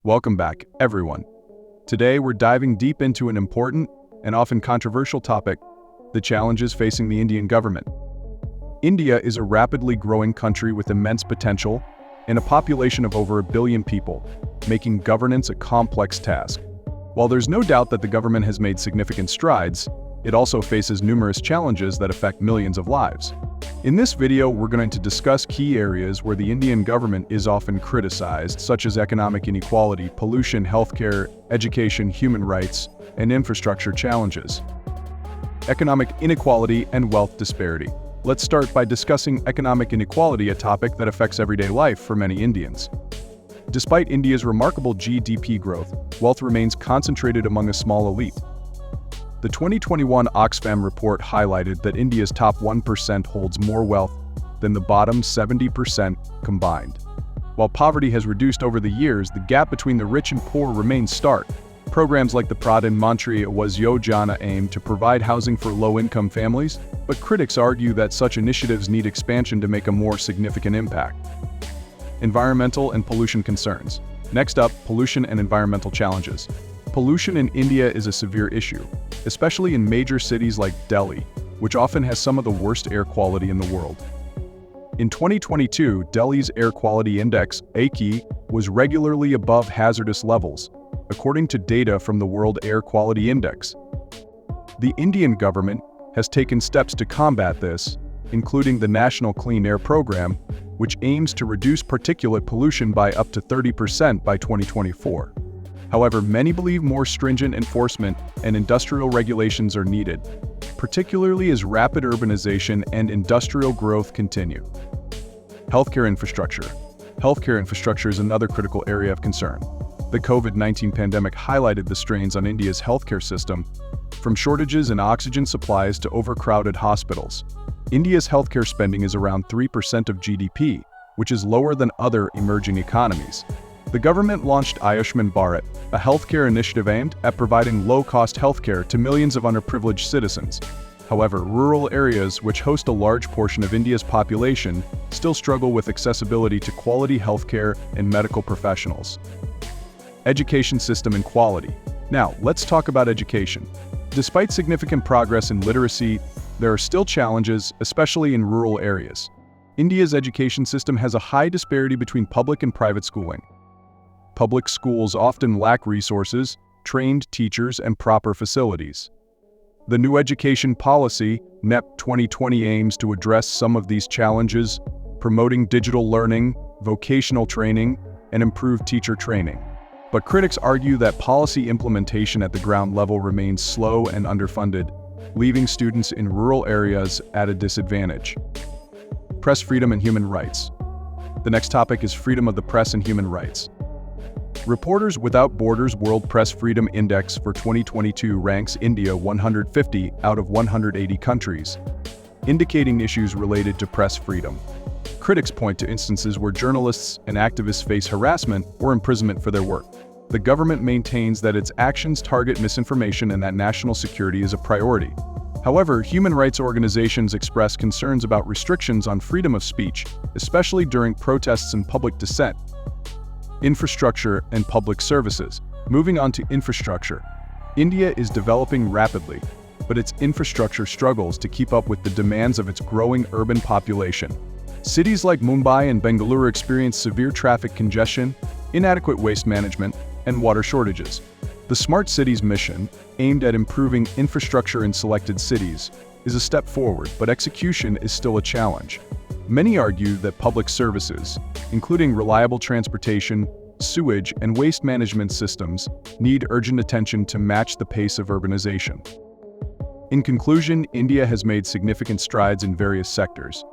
Welcome back, everyone. Today, we're diving deep into an important and often controversial topic, the challenges facing the Indian government. India is a rapidly growing country with immense potential and a population of over 1 billion people, making governance a complex task. While there's no doubt that the government has made significant strides, it also faces numerous challenges that affect millions of lives. In this video, we're going to discuss key areas where the Indian government is often criticized, such as economic inequality, pollution, healthcare, education, human rights, and infrastructure challenges. Economic inequality and wealth disparity. Let's start by discussing economic inequality, a topic that affects everyday life for many Indians. Despite India's remarkable GDP growth, wealth remains concentrated among a small elite. The 2021 Oxfam report highlighted that India's top 1% holds more wealth than the bottom 70% combined. While poverty has reduced over the years, the gap between the rich and poor remains stark. Programs like the Pradhan Mantri Awas Yojana aim to provide housing for low-income families, but critics argue that such initiatives need expansion to make a more significant impact. Environmental and pollution concerns. Next up, pollution and environmental challenges. Pollution in India is a severe issue, especially in major cities like Delhi, which often has some of the worst air quality in the world. In 2022, Delhi's air quality index, AQI, was regularly above hazardous levels, according to data from the World Air Quality Index. The Indian government has taken steps to combat this, including the National Clean Air Program, which aims to reduce particulate pollution by up to 30% by 2024. However, many believe more stringent enforcement and industrial regulations are needed, particularly as rapid urbanization and industrial growth continue. Healthcare infrastructure. Healthcare infrastructure is another critical area of concern. The COVID-19 pandemic highlighted the strains on India's healthcare system, from shortages in oxygen supplies to overcrowded hospitals. India's healthcare spending is around 3% of GDP, which is lower than other emerging economies. The government launched Ayushman Bharat, a healthcare initiative aimed at providing low-cost healthcare to millions of underprivileged citizens. However, rural areas, which host a large portion of India's population, still struggle with accessibility to quality healthcare and medical professionals. Education system and quality. Now, let's talk about education. Despite significant progress in literacy, there are still challenges, especially in rural areas. India's education system has a high disparity between public and private schooling. Public schools often lack resources, trained teachers, and proper facilities. The new education policy, NEP 2020, aims to address some of these challenges, promoting digital learning, vocational training, and improved teacher training. But critics argue that policy implementation at the ground level remains slow and underfunded, leaving students in rural areas at a disadvantage. Press freedom and human rights. The next topic is freedom of the press and human rights. Reporters Without Borders World Press Freedom Index for 2022 ranks India 150 out of 180 countries, indicating issues related to press freedom. Critics point to instances where journalists and activists face harassment or imprisonment for their work. The government maintains that its actions target misinformation and that national security is a priority. However, human rights organizations express concerns about restrictions on freedom of speech, especially during protests and public dissent. Infrastructure and public services. Moving on to infrastructure. India is developing rapidly, but its infrastructure struggles to keep up with the demands of its growing urban population. Cities like Mumbai and Bengaluru experience severe traffic congestion, inadequate waste management, and water shortages. The Smart Cities mission, aimed at improving infrastructure in selected cities, is a step forward, but execution is still a challenge. Many argue that public services, including reliable transportation, sewage, and waste management systems, need urgent attention to match the pace of urbanization. In conclusion, India has made significant strides in various sectors,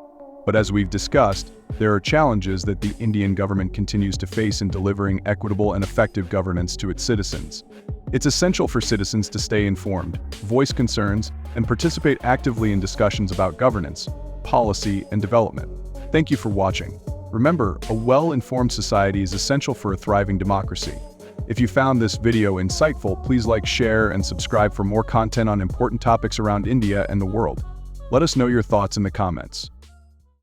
but as we've discussed, there are challenges that the Indian government continues to face in delivering equitable and effective governance to its citizens. It's essential for citizens to stay informed, voice concerns, and participate actively in discussions about governance, policy, and development. Thank you for watching. Remember, a well-informed society is essential for a thriving democracy. If you found this video insightful, please like, share, and subscribe for more content on important topics around India and the world. Let us know your thoughts in the comments.